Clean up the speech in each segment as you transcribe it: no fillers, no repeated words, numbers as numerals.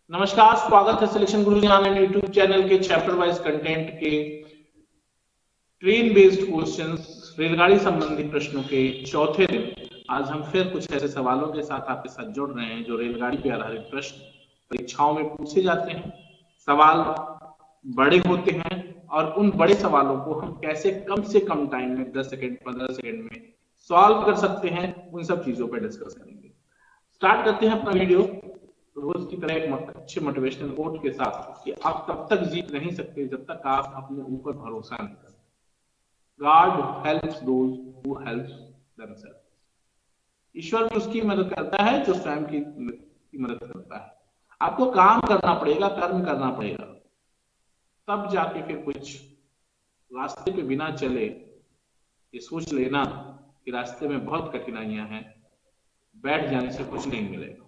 नमस्कार, स्वागत है सिलेक्शन गुरु ज्ञान यूट्यूब चैनल के चैप्टर वाइज कंटेंट के ट्रेन बेस्ड क्वेश्चंस रेलगाड़ी संबंधी प्रश्नों के चौथे दिन आज हम फिर कुछ ऐसे सवालों के साथ आपके साथ जुड़ रहे हैं जो रेलगाड़ी पे आधारित प्रश्न परीक्षाओं में पूछे जाते हैं। सवाल बड़े होते हैं और उन बड़े सवालों को हम कैसे कम से कम टाइम में 10 सेकंड 15 सेकंड में सॉल्व कर सकते हैं, उन सब चीजों पर डिस्कस करेंगे। स्टार्ट करते हैं अपना वीडियो रोज की तरह एक अच्छे मोटिवेशनल कोट के साथ कि आप तब तक जीत नहीं सकते जब तक आप अपने ऊपर भरोसा नहीं करते। God helps those who helps themselves. ईश्वर भी उसकी मदद करता है जो स्वयं की मदद करता है। आपको काम करना पड़ेगा, कर्म करना पड़ेगा, तब जाके फिर कुछ। रास्ते पे बिना चले ये सोच लेना कि रास्ते में बहुत कठिनाइयां हैं, बैठ जाने से कुछ नहीं मिलेगा,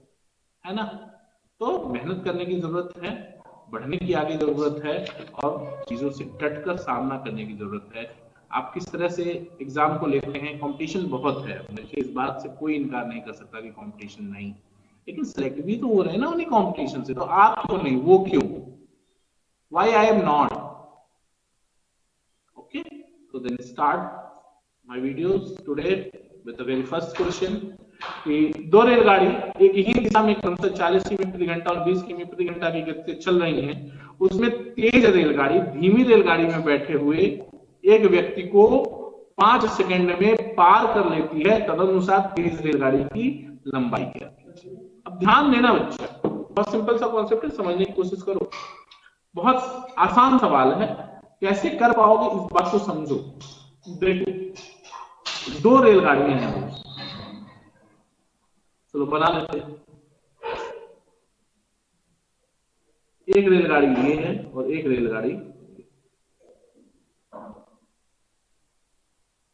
है ना। तो मेहनत करने की जरूरत है, बढ़ने की आगे जरूरत है और चीजों से डटकर सामना करने की जरूरत है। आप किस तरह से एग्जाम को लेते हैं, कंपटीशन बहुत है, देखिए इस बात से कोई इनकार नहीं कर सकता कि कंपटीशन नहीं, लेकिन सिलेक्ट भी तो हो रहे हैं ना उन्हीं कंपटीशन से। तो आप क्यों नहीं, वो क्यों? Why I am not? Okay, so then start my videos today with the very first question कि दो रेलगाड़ी एक ही दिशा में क्रमशः 40 किमी प्रति घंटा और 20 किमी प्रति घंटा की गति से चल रही हैं। उसमें तेज रेलगाड़ी धीमी रेलगाड़ी में बैठे हुए एक व्यक्ति को 5 सेकंड में पार कर लेती है, तदनुसार तेज रेलगाड़ी की लंबाई क्या है। अब ध्यान देना बच्चा, बहुत सिंपल सा कॉन्सेप्ट है, समझने की कोशिश करो। बहुत आसान सवाल है, कैसे कर पाओगे इस बात को समझो। देखो दो रेलगाड़ियां हैं, चलो बना लेते हैं। एक रेलगाड़ी ये है और एक रेलगाड़ी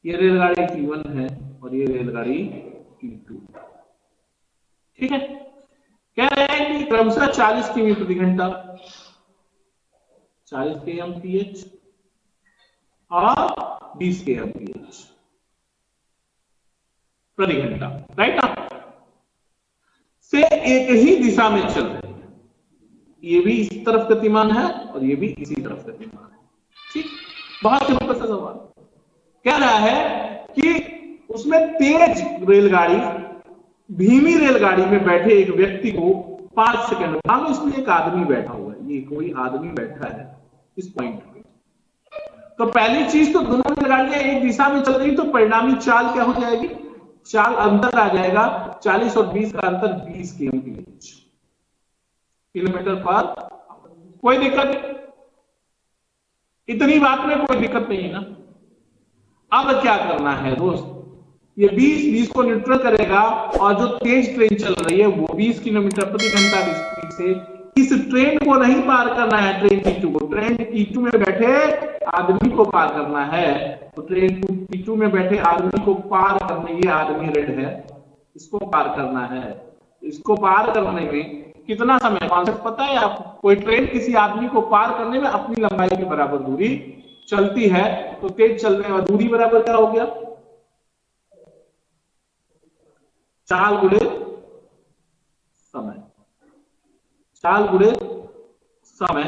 ये रेलगाड़ी T1 है और ये रेलगाड़ी T2। ठीक है, कह रहे हैं कि क्रमशः 40 किमी प्रति घंटा 40 kmph और 20 kmph प्रति घंटा, राइट ना, से एक ही दिशा में चल रहे हैं। ये भी इस तरफ गतिमान है और ये भी इसी तरफ गतिमान है। ठीक, बहुत सिंपल सा सवाल। कह रहा है कि उसमें तेज रेलगाड़ी धीमी रेलगाड़ी में बैठे एक व्यक्ति को 5 सेकंड, मान लो इसमें एक आदमी बैठा हुआ है, ये कोई आदमी बैठा है इस पॉइंट पे, तो पहली चीज तो दोनों रेलगाड़ियां एक दिशा में चल रही, तो परिणामी चाल क्या हो जाएगी? चाल अंतर आ जाएगा, 40 और 20 का अंतर 20 किलोमीटर पर। कोई दिक्कत नहीं, इतनी बात में कोई दिक्कत नहीं है ना। अब क्या करना है दोस्त, ये 20 को न्यूट्रल करेगा और जो तेज ट्रेन चल रही है वो 20 किलोमीटर प्रति घंटा की स्पीड से इस ट्रेन को नहीं पार करना है, ट्रेन T2 को। ट्रेन T2 में बैठे आदमी को पार करना है, तो ट्रेन T2 में बैठे आदमी को पार करने, ये आदमी रेड है, इसको पार करना है। इसको पार करने में कितना समय, कॉन्सेप्ट पता है आपको? कोई ट्रेन किसी आदमी को पार करने में अपनी लंबाई के बराबर दूरी चलती है, तो तेज चलने वाली दूरी बराबर क्या हो गया? चाल गुणे समय, चाल गुणे समय,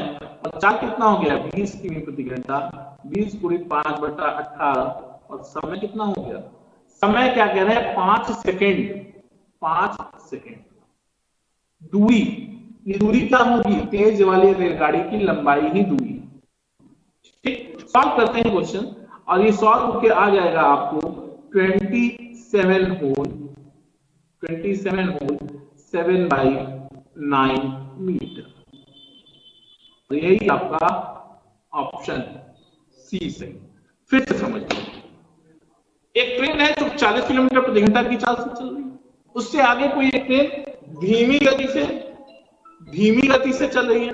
और चाल कितना हो गया? 20 किमी प्रति घंटा, 20 गुणित 5/18, और समय कितना हो गया? समय क्या कह रहे हैं? 5 सेकेंड। 5 सेकेंड दूरी, ये दूरी क्या होगी? तेज वाली रेलगाड़ी की लंबाई ही दूरी। ठीक, सॉल्व करते हैं क्वेश्चन, और ये सॉल्व होकर आ जाएगा आपको 27 होल 7/9 मीटर। तो यही आपका ऑप्शन सी सही। फिर से समझ लो, एक ट्रेन है जो 40 किलोमीटर प्रति घंटा की चाल से चल रही है, उससे आगे कोई एक ट्रेन धीमी गति से चल रही है,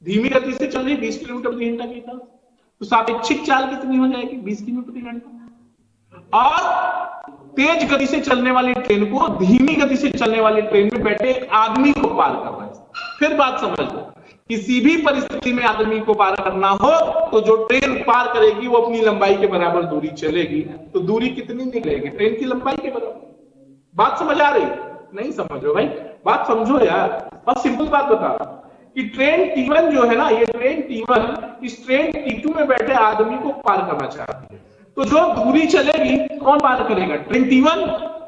धीमी गति से चल रही है 20 किलोमीटर प्रति घंटा की चाल, तो सापेक्षिक चाल कितनी हो जाएगी? 20 किमी प्रति घंटा। और तेज गति से चलने वाली ट्रेन को धीमी गति से चलने वाली ट्रेन में बैठे एक आदमी को पार करना है। फिर बात समझ लो, किसी भी परिस्थिति में आदमी को पार करना हो तो जो ट्रेन पार करेगी वो अपनी लंबाई के बराबर दूरी चलेगी, तो दूरी कितनी निकलेगी? ट्रेन की लंबाई के बराबर। बात समझ आ रही? नहीं समझ रहे भाई, बात समझो यार। और सिंपल बात बता रहा हूं कि ट्रेन T1 जो है ना, ये ट्रेन T1 इस ट्रेन T2 में बैठे आदमी को पार करना चाहती है। तो जो दूरी चलेगी कौन पार करेगा? Train T1।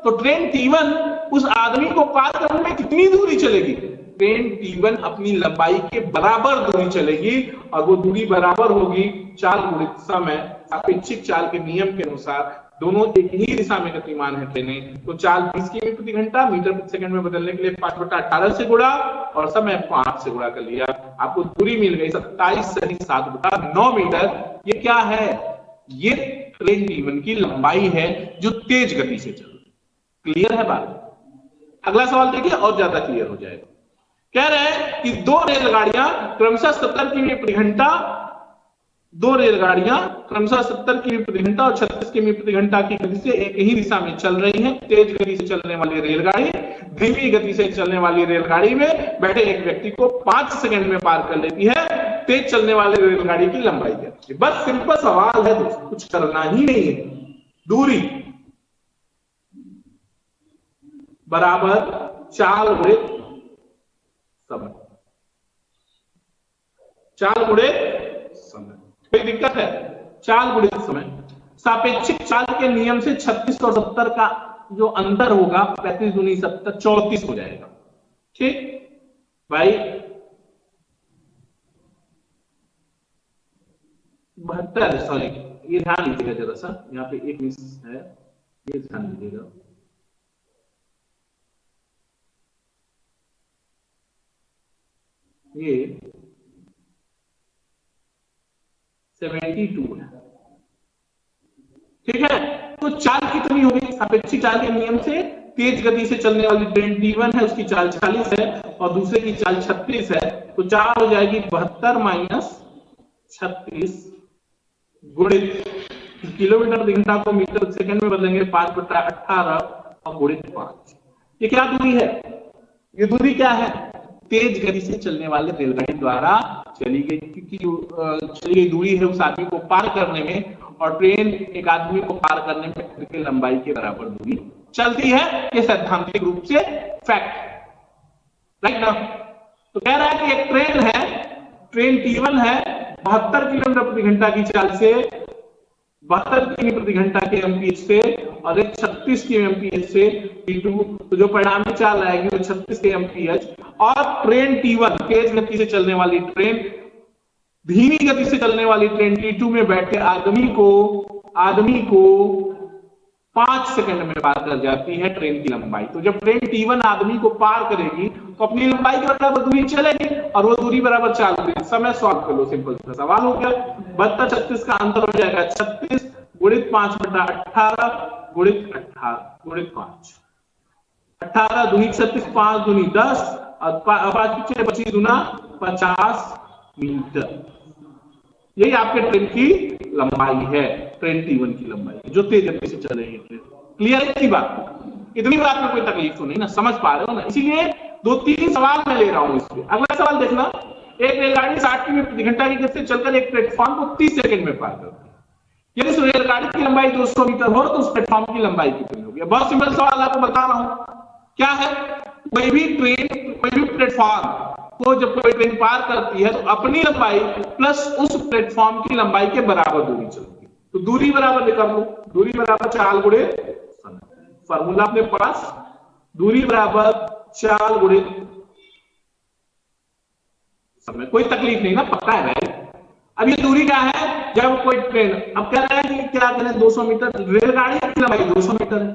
तो ट्रेन T1 उस आदमी को पार करने में कितनी दूरी चलेगी? ट्रेन T1 अपनी लंबाई के बराबर दूरी चलेगी, और वो दूरी बराबर होगी चाल गुणित समय। सापेक्षिक चाल के नियम के अनुसार दोनों एक ही दिशा में गतिमान है ट्रेनें, तो चाल 20 किमी प्रति घंटा मीटर प्रति सेकंड में बदलने के लिए 5/18 से गुणा और समय 5 से गुणा कर लिया, आपको दूरी मिल गई 27 सही 7/9 मीटर। ये क्या है? ये ट्रेन T1 की लंबाई है जो तेज गति से चल रही है। क्लियर है बात? अगला सवाल देखिए और ज्यादा क्लियर हो जाएगा। कह रहे हैं कि दो रेलगाड़ियां क्रमशः 70 किमी प्रति घंटा, दो रेलगाड़ियां क्रमशः 70 किमी प्रति घंटा और 36 किमी प्रति घंटा की गति से एक ही दिशा में चल रही हैं। तेज गति से चलने वाली रेलगाड़ी धीमी गति से चलने वाली रेलगाड़ी में बैठे एक व्यक्ति को 5 सेकंड में पार कर लेती है। तेज चलने वाली रेलगाड़ी की लंबाई क्या है? बस सिंपल सवाल है दोस्तों, कुछ करना ही नहीं है। दूरी बराबर चाल गुणित समय, चाल गुणित समय। कोई दिक्कत है? चाल गुणित समय। सापेक्षिक चाल के नियम से 36 और 70 का जो अंतर होगा 35 दूनी 70 34 हो जाएगा। ठीक भाई, 72 सॉरी, ये ध्यान दीजिएगा जरा सा, यहाँ पे एक मिस है, ये ध्यान दीजिएगा। ये 72 है। ठीक है, तो चाल कितनी होगी? सापेक्षिक चाल के नियम से तेज गति से चलने वाली ट्रेन T1 है, उसकी चाल 40 है और दूसरे की चाल 36 है, तो चाल हो जाएगी 72 माइनस 36 गुणित किलोमीटर प्रति घंटा को मीटर प्रति सेकंड में बदलेंगे 5/18 और गुणित 5। ये क्या दूरी है? ये दूरी क्या है? तेज गति से चलने वाले रेलगाड़ी द्वारा चली गई, क्योंकि चली गई दूरी है उस आदमी को पार करने में, और ट्रेन एक आदमी को पार करने में ट्रेन की लंबाई के बराबर दूरी चलती है। ये सैद्धांतिक रूप से फैक्ट, राइट ना? तो कह रहा है कि एक ट्रेन है, ट्रेन T1 है, 72 किलोमीटर प्रति घंटा की चाल से 72 किमी प्रति घंटा के एमपीएच से, और एक 36 के एमपीएच से T2, तो जो परिणामी चाल आएगी वो 36 के एमपीएच। और ट्रेन T1 तेज गति से चलने वाली ट्रेन धीमी गति से चलने वाली ट्रेन T2 में बैठे आदमी को 5 सेकंड में पार कर जाती है ट्रेन की लंबाई। तो जब ट्रेन T1 आदमी को पार करेगी तो अपनी लंबाई के बराबर दूरी चलेगी, और वो दूरी बराबर चाल रही। समय सॉल्व कर लो, सिंपल सा सवाल हो गया। 72 36 का अंतर हो जाएगा 36 गुणित 5/18 गुणित 18 गुणित 5। 18 दूनी 36, 5 दूनी 10 और 5 पीछे 25 दूना 50 मीटर। यही आपके ट्रेन की लंबाई है, ट्रेन T1 की लंबाई जो तेज गति से चल रही है ट्रेन। क्लियर है इतनी बात? इतनी बात में कोई तकलीफ तो नहीं ना? समझ पा रहे हो ना? इसीलिए 2-3 सवाल मैं ले रहा हूं इसमें। अगला सवाल देखना, एक रेलगाड़ी 60 किमी प्रति घंटा की गति से चलकर एक प्लेटफॉर्म को 30 सेकंड में पार करती है। यदि उस रेलगाड़ी की लंबाई 200 मीटर हो तो उस प्लेटफॉर्म की लंबाई कितनी होगी? बहुत सिंपल सवाल आपको बता रहा हूं। क्या है? कोई भी ट्रेन, कोई भी प्लेटफॉर्म को जब कोई ट्रेन पार करती है तो अपनी लंबाई प्लस उस प्लेटफॉर्म की लंबाई के बराबर दूरी चलती है। तो दूरी बराबर निकाल लो, दूरी बराबर चाल गुणित समय। फॉर्मूला अपने पास, दूरी बराबर चाल गुणित समय। कोई तकलीफ नहीं ना? पक्का है भाई? अब ये दूरी क्या है? जब कोई ट्रेन, अब कह रहे हैं कि क्या करें, 200 मीटर रेलगाड़ी की लंबाई 200 मीटर है,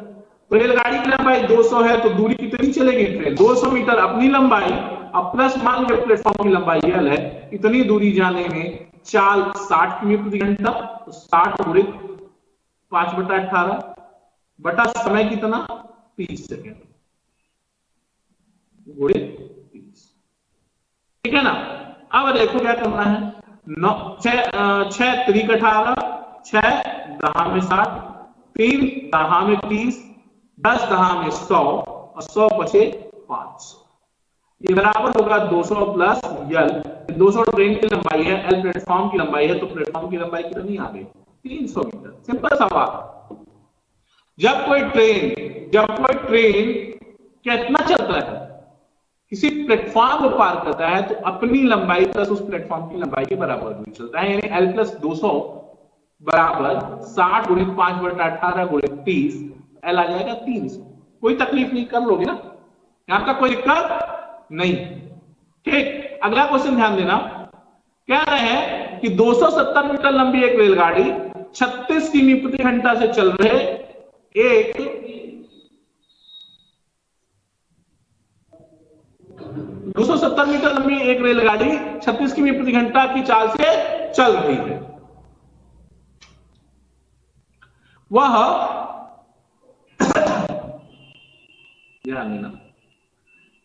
तो रेलगाड़ी की लंबाई 200 है तो दूरी कितनी चलेगी ट्रेन? 200 मीटर अपनी लंबाई, अब प्लस मान लो प्लेटफॉर्म की लंबाई L है, इतनी दूरी जाने में चाल 60 किमी प्रति घंटा, तो 60 गुणित 5/18 बटा समय कितना? 30 सेकेंड गुणित 30। ठीक है ना? अब देखो क्या करना है। 6 3 18, 6 10 में 60, 3 10 में 30, 10 10 में 100 और 100 बचे 500। ये बराबर होगा 200 प्लस L। 200 ट्रेन की लंबाई है, L प्लेटफॉर्म की लंबाई है, तो प्लेटफॉर्म की लंबाई कितनी आ गई? 300 मीटर। सिंपल सवाल। जब कोई ट्रेन कितना चलता है? किसी प्लेटफॉर्म को पार करता है तो अपनी लंबाई प्लस उस प्लेटफॉर्म की लंबाई के बराबर दूरी चलता है, यानी L प्लस 200 बराबर 60 गुणित 5/18 गुणित 30, L आ जाएगा 300। कोई तकलीफ नहीं, कर लोगे ना, यहां तक कोई दिक्कत नहीं। ठीक, अगला क्वेश्चन ध्यान देना, कह रहे हैं कि 270 मीटर लंबी एक रेलगाड़ी 36 किमी प्रति घंटा से चल रहे एक 270 मीटर लंबी एक रेलगाड़ी 36 किमी प्रति घंटा की चाल से चल रही है। वह ध्यान देना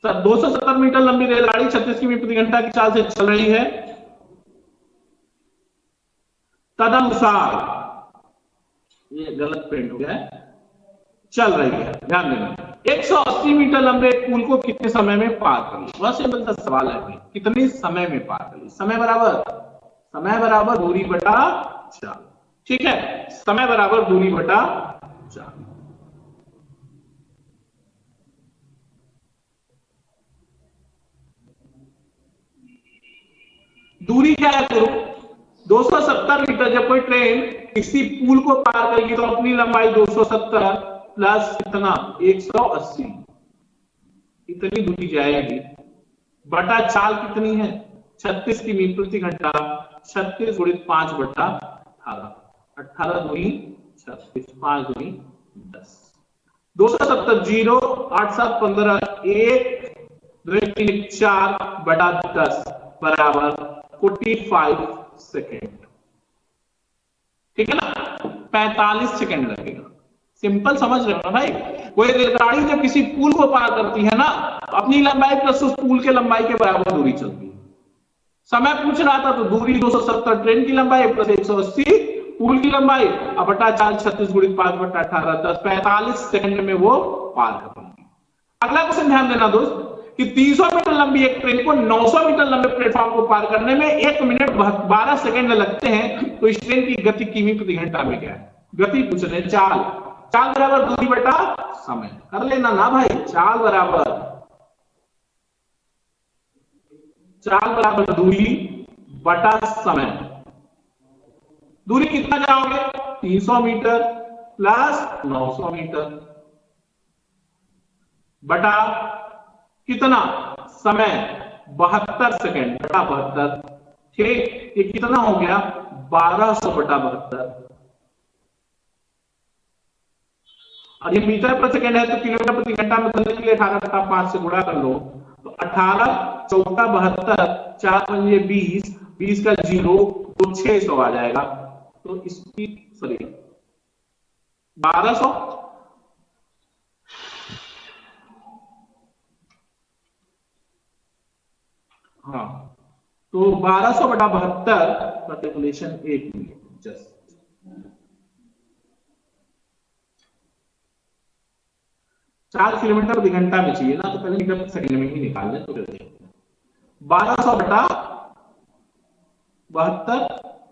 सर, 270 मीटर लंबी रेलगाड़ी 36 किमी प्रति घंटा की चाल से चल रही है, तदनुसार, ये गलत प्रिंट हो गया है, चल रही है, ध्यान देना, 180 मीटर लंबे पुल को कितने समय में पार करी। वह सिंपल सा सवाल है, कितने समय में पार करी। समय बराबर दूरी बटा चाल। ठीक है, समय बराबर दूरी बटा चाल। दूरी क्या है करो, 270 मीटर। जब कोई ट्रेन किसी पुल को पार करेगी तो अपनी लंबाई 270 प्लस कितना 180, इतनी दूरी जाएगी, बटा चाल कितनी है 36 किमी प्रति घंटा, 36 गुणित 5/18, 18 दूनी 36, 5 दूनी 10, 270 0, 8 7 15, 1 2 3 4 बटा 10 बराबर 45 सेकेंड। ठीक है ना, 45 सेकेंड लगेगा। सिंपल समझ रहे हो ना भाई। कोई रेलगाड़ी जब किसी पुल को पार करती है ना, अपनी लंबाई प्लस उस पुल के लंबाई के बराबर दूरी चलती है। समय पूछ रहा था तो दूरी 270 ट्रेन की लंबाई प्लस 180 पुल की लंबाई, अब बटा 4, 36 गुणित 5/18, 10, 45 सेकंड में वो पार कर पाएंगे। अगला क्वेश्चन ध्यान देना दोस्त कि 300 मीटर लंबी एक ट्रेन को 900 मीटर लंबे प्लेटफॉर्म को पार करने में 1 मिनट 12 सेकंड लगते हैं, तो इस ट्रेन की गति किमी प्रति घंटा में क्या है। गति पूछ रहे हैं, चाल बराबर दूरी बटा समय, कर लेना ना भाई। चाल बराबर दूरी बटा समय। दूरी कितना जाओगे 300 मीटर प्लस 900 मीटर बटा कितना समय 72 सेकेंड बटा 72। ठीक, ये कितना हो गया 1200 बटा 72, और ये मीटर पर सेकेंड है तो किलोमीटर प्रति घंटा में करने के लिए 18 बटा 5 से गुणा कर लो, तो 18 14 72, 4 पंजे 20, 20 का 0 तो 600 आ जाएगा। तो इसकी सॉरी 1200, हाँ, तो 1200 बटा 72 का कैलकुलेशन 1 मिनट जस्ट 4 किलोमीटर प्रति घंटा में चाहिए ना, तो पहले मीटर प्रति सेकंड में ही निकाल लें। तो 1200 बटा 72,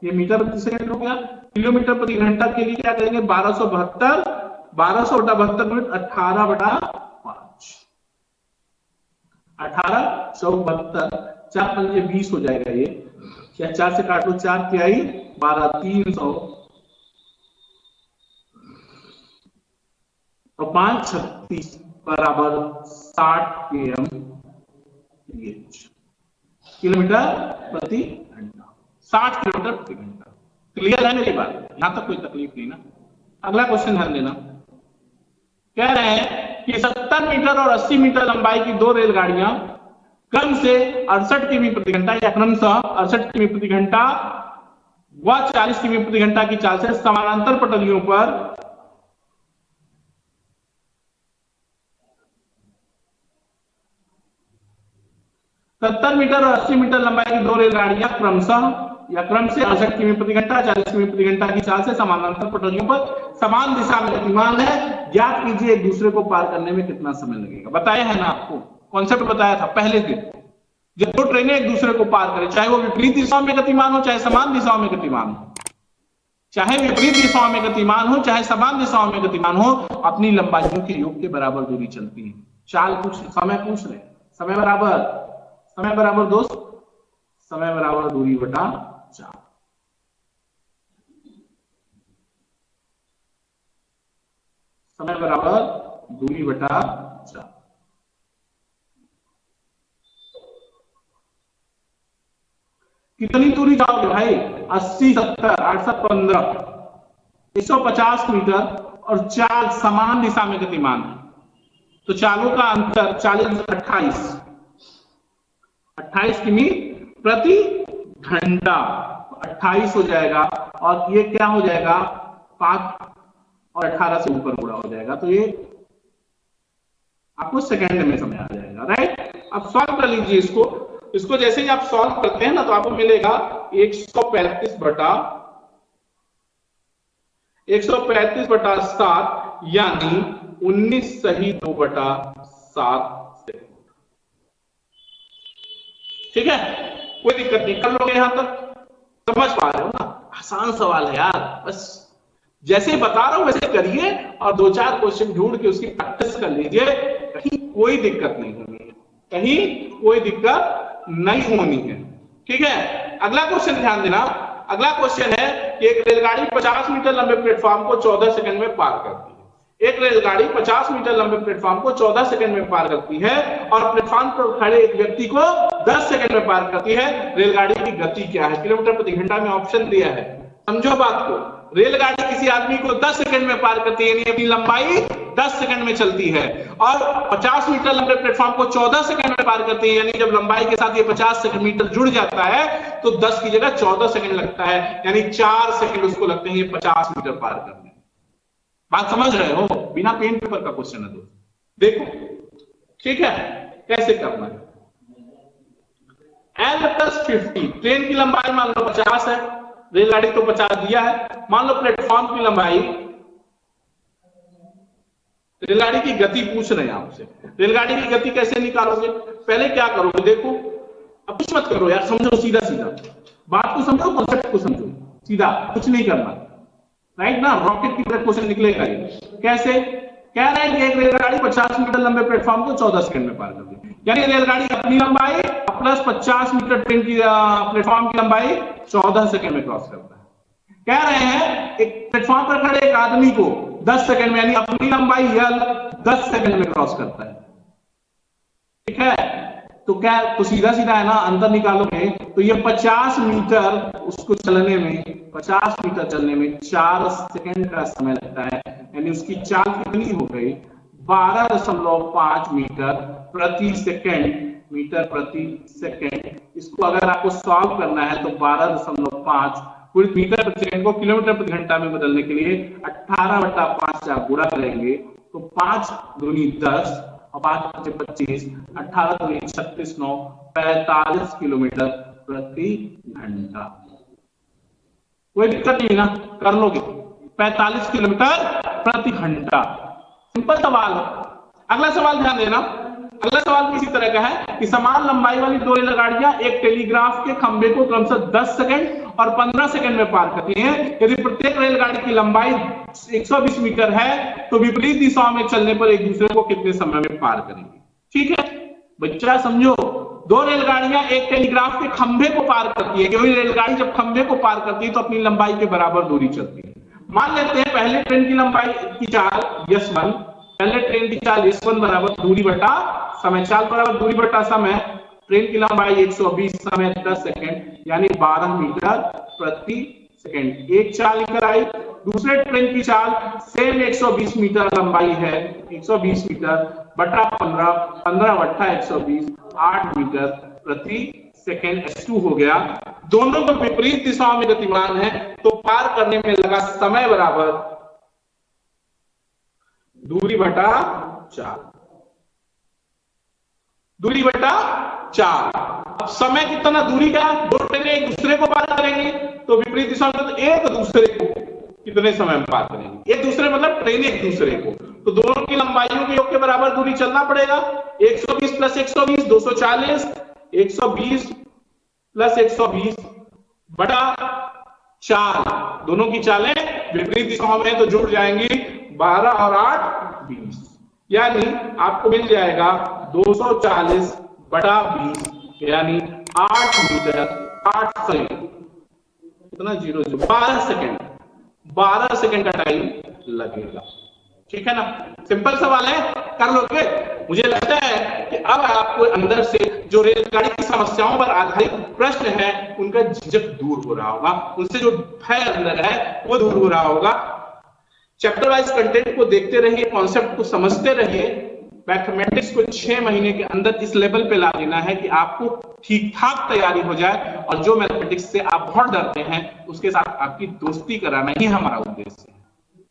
ये मीटर प्रति सेकंड हो गया। किलोमीटर प्रति घंटा के लिए क्या करेंगे 1272 बटा 72 18 बटा 5, 18 72, 4 पंजे 20 हो जाएगा ये, क्या 4 से काट लो, 4 तिहाई 12, 300 और 5 36 बराबर 60 किलोमीटर प्रति घंटा, 60 किलोमीटर प्रति घंटा। क्लियर है मेरी बात, यहां तक कोई तकलीफ नहीं ना। अगला क्वेश्चन ध्यान देना, कह रहे हैं कि 70 मीटर और 80 मीटर लंबाई की दो रेलगाड़ियां क्रम से 68 किमी प्रति घंटा या क्रमशः 68 किमी प्रति घंटा व 40 किमी प्रति घंटा की चाल से समानांतर पटरियों पर 70 मीटर और 80 मीटर लंबाई की दो रेलगाड़ियां क्रमशः या क्रम से 68 किमी प्रति घंटा 40 किमी प्रति घंटा की चाल से समानांतर पटरियों पर समान दिशा में गतिमान है। ज्ञात कीजिए एक दूसरे को पार करने में कितना समय लगेगा। बताया है ना आपको, कॉन्सेप्ट बताया था पहले दिन। जब दो ट्रेनें एक दूसरे को पार करें, चाहे वो विपरीत दिशाओं में गतिमान हो चाहे समान दिशाओं में गतिमान हो, चाहे विपरीत दिशाओं में गतिमान हो चाहे समान दिशाओं में गतिमान हो, अपनी लंबाइयों के योग के बराबर दूरी चलती है। चाल पूछ, समय पूछ रहे, समय बराबर दोस्त, समय बराबर दूरी बटा 4। समय बराबर दूरी बटा 4। कितनी दूरी जाओगे भाई? 80, 70, 8, 7, 15, 150 मीटर और चाल समान दिशा में गतिमान है, तो चालों का अंतर 40, 28 किमी प्रति घंटा, 28 हो जाएगा और ये क्या हो जाएगा 5 और 18 से ऊपर गुणा हो जाएगा, तो ये आपको सेकंड में समय आ जाएगा, राइट। अब सॉल्व कर लीजिए इसको जैसे ही आप सॉल्व करते हैं ना तो आपको मिलेगा 135 बटा 7 यानी 19 सही 2 बटा 7 सेकंड। ठीक है, कोई दिक्कत नहीं, कर लोगे यहां तक, समझ पा रहे हो ना? आसान सवाल है यार, बस जैसे ही बता रहा हूं वैसे करिए और 2-4 क्वेश्चन ढूंढ के उसकी प्रैक्टिस कर लीजिए, कहीं कोई दिक्कत नहीं होनी है, कहीं कोई दिक्कत नहीं होनी है। ठीक है, अगला क्वेश्चन ध्यान देना। अगला क्वेश्चन है कि एक रेलगाड़ी 50 मीटर लंबे प्लेटफॉर्म को 14 सेकंड में पार करती है। एक रेलगाड़ी 50 मीटर लंबे प्लेटफॉर्म को 14 सेकंड में पार करती है और प्लेटफॉर्म पर खड़े एक व्यक्ति को 10 सेकंड में पार करती है। रेलगाड़ी की गति क्या है? किलोमीटर प्रति घंटा में ऑप्शन दिया है, समझो बात को। रेलगाड़ी किसी आदमी को 10 सेकंड में पार करती है, यानी अपनी लंबाई 10 सेकंड में चलती है, और 50 मीटर लंबे प्लेटफॉर्म को 14 सेकंड में पार करती है, यानी जब लंबाई के साथ ये 50 मीटर जुड़ जाता है तो 10 की जगह 14 सेकंड लगता है, यानी 4 सेकंड उसको लगते हैं ये 50 मीटर पार करने। बात समझ रहे हो? बिना पेन पेपर का क्वेश्चन है दोस्तों, देखो। ठीक है, कैसे करना है? L+50, ट्रेन की लंबाई मान लो 50 है, रेलगाड़ी तो 50 दिया है, मान लो प्लेटफॉर्म की लंबाई, रेलगाड़ी की गति पूछ रहे हैं आपसे। रेलगाड़ी की गति कैसे निकालोगे? पहले क्या करोगे, देखो, अब कुछ मत करो यार, समझो सीधा सीधा बात को, समझो कॉन्सेप्ट को, समझो सीधा, कुछ नहीं करना, राइट ना? रॉकेट की तरह क्वेश्चन निकलेगा ये। कैसे? कह रहे हैं कि एक रेलगाड़ी 50 मीटर लंबे प्लेटफॉर्म को 14 सेकंड में पार करती है, यानी रेलगाड़ी अपनी लंबाई प्लस 50 मीटर ट्रेन की प्लेटफॉर्म की लंबाई 14 सेकंड में क्रॉस करता है। कह रहे हैं एक प्लेटफॉर्म पर खड़े एक आदमी को 10 सेकंड में, यानी अपनी लंबाई L 10 सेकंड में क्रॉस करता है। ठीक है, तो क्या, तो सीधा सीधा है ना, अंतर निकालोगे तो ये 50 मीटर उसको चलने में, 50 मीटर चलने में 4 सेकंड का समय लगता है, यानी उसकी चाल कितनी हो गई? 12.5 मीटर प्रति सेकंड, मीटर प्रति सेकंड। इसको अगर आपको सॉल्व करना है तो 12.5 पूरी मीटर प्रति सेकंड को किलोमीटर प्रति घंटा में बदलने के लिए 18/5 से आप गुणा करेंगे तो 5 दूनी 10 और 5 25, 18 दूनी 36, 9, 45 किलोमीटर प्रति घंटा। कोई दिक्कत नहीं ना, कर लोगे 45 किलोमीटर प्रति घंटा। सिंपल सवाल है। अगला सवाल ध्यान देना, अगला सवाल भी इसी तरह का है कि समान लंबाई वाली दो रेलगाड़ियां एक टेलीग्राफ के खंभे को क्रमशः 10 सेकंड और 15 सेकंड में पार करती हैं। यदि प्रत्येक रेलगाड़ी की लंबाई 120 मीटर है तो विपरीत दिशाओं में चलने पर एक दूसरे को कितने समय में पार करेंगे? ठीक है बच्चा, समझो, दो रेलगाड़ियां एक टेलीग्राफ के खंभे को पार करती है, क्योंकि रेलगाड़ी जब खंभे को पार करती है तो अपनी लंबाई के बराबर दूरी चलती है। मान लेते हैं पहले ट्रेन की लंबाई की चाल S1, पहले ट्रेन की चाल S1 बराबर दूरी बटा समय, चाल बराबर दूरी बटा समय, ट्रेन की लंबाई 120, समय 10 सेकंड, यानी 12 मीटर प्रति सेकंड। एक चाल निकल आई। दूसरे ट्रेन की चाल सेम 120 मीटर लंबाई है, 120 मीटर बटा 15, 15 बटा 120, 8 मीटर प्रति सेकंड S2 हो गया। दोनों को विपरीत दिशाओं में गतिमान है तो पार करने में लगा समय बराबर दूरी बटा 4, दूरी बटा 4। अब समय कितना, दूरी का, दो ट्रेनें एक दूसरे को पार करेंगे तो विपरीत दिशा में तो एक दूसरे को कितने समय में पार करेंगे? एक दूसरे मतलब ट्रेनें एक दूसरे को, तो दोनों की लंबाइयों के योग के बराबर दूरी चलना पड़ेगा। 120 प्लस 120 240, 120 प्लस 120 बटा 4, दोनों की चालें विपरीत दिशाओं में तो जुड़ जाएंगी, 12 और 8 20, यानी आपको मिल जाएगा 240 बटा 20 यानी 8 मीटर 8 कितना 12 सेकेंड का टाइम लगेगा। ठीक है ना, सिंपल सवाल है, कर लोगे। मुझे लगता है कि अब आपको अंदर से जो रेलगाड़ी की समस्याओं पर आधारित प्रश्न है उनका झिझक दूर हो रहा होगा, उनसे जो भय अंदर है वो दूर हो रहा होगा। चैप्टर वाइज कंटेंट को देखते रहिए, कॉन्सेप्ट को समझते रहिए। मैथमेटिक्स को 6 महीने के अंदर इस लेवल पे ला देना है कि आपको ठीक ठाक तैयारी हो जाए, और जो मैथमेटिक्स से आप बहुत डरते हैं उसके साथ आपकी दोस्ती कराना ही हमारा उद्देश्य है।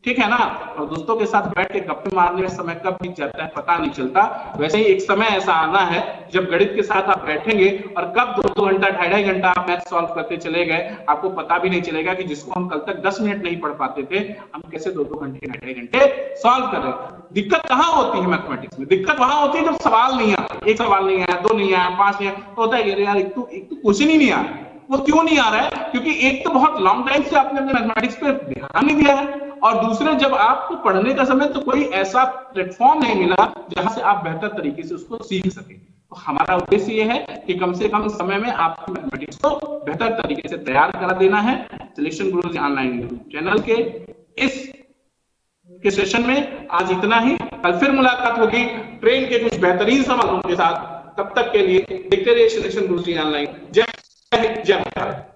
ठीक है ना, और दोस्तों के साथ बैठ के गप्पे मारने में समय कब बीत जाता है पता नहीं चलता। वैसे ही एक समय ऐसा आना है जब गणित के साथ आप बैठेंगे और कब 2-2 घंटा 2.5 घंटा आप मैथ सॉल्व करते चले गए, आपको पता भी नहीं चलेगा कि जिसको हम कल तक 10 मिनट नहीं पढ़ पाते थे, हम कैसे 2-2 घंटे 2.5 घंटे सॉल्व कर रहे हैं। दिक्कत कहां होती है मैथमेटिक्स में? दिक्कत वहां होती है जब सवाल नहीं आता, एक सवाल नहीं आया, 2 नहीं आया, 5 नहीं आया, तो होता है यार एक तो क्वेश्चन ही नहीं आ रहा। वो क्यों नहीं आ रहा है? क्योंकि एक तो बहुत लॉन्ग टाइम से आपने अपने मैथमेटिक्स पे ध्यान नहीं दिया है, और दूसरे जब आपको पढ़ने का समय तो कोई ऐसा प्लेटफॉर्म नहीं मिला जहां से आप बेहतर तरीके से उसको सीख सके। तो हमारा उद्देश्य ये है कि कम से कम समय में आपको मैथमेटिक्स को बेहतर तरीके से तैयार करा देना है। सिलेक्शन गुरुजी ऑनलाइन चैनल के इस के सेशन में आज इतना ही। कल फिर मुलाकात होगी ट्रेन के कुछ बेहतरीन सवालों के साथ। तब तक के लिए देखते रहिए सिलेक्शन गुरुजी ऑनलाइन। जय हिंद, जय भारत।